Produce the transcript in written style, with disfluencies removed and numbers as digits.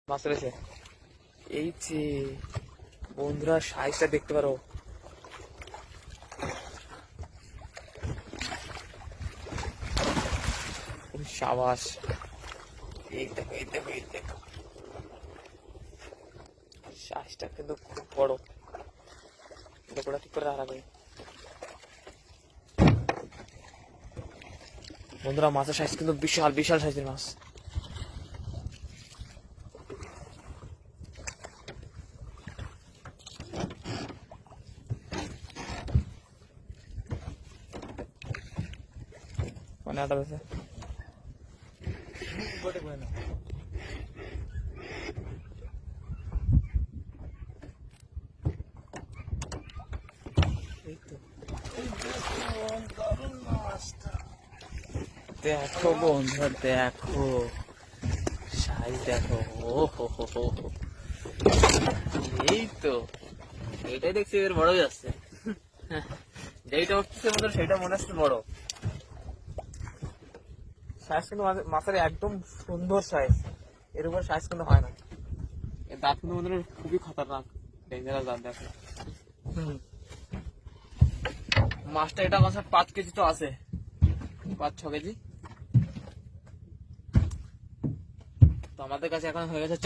মাছ রয়েছে। এই যে বন্ধুরা সাইজটা দেখতে পারো, সাবাস। এই দেখো এই দেখো এই দেখো, সাইজটা কিন্তু খুব বড়। দেখোটা ঠিক করে রাখবে বন্ধুরা, মাছের সাইজ কিন্তু বিশাল বিশাল সাইজের মাছ। মানে আটা আছে দেখো বন্ধুরা, দেখো সাইজ দেখো। ও হো হো হো হো। এই তো এইটাই দেখছি এর বড় হয়ে যাচ্ছে। যেইটা উঠছে বন্ধুরা সেটা মনে হচ্ছে বড় সাইজ, কিন্তু মাছের একদম সুন্দর সাইজ। এর উপর সাইজ কিন্তু হয় না। এর দাঁত কিন্তু বন্ধুরা খুবই খতরনাক, ডেঞ্জারাস দাঁত। দেখো মাছটা, এটা মাছের 5 কেজি তো আছে, 5-6 কেজি। তো আমাদের কাছে এখন হয়ে গেছে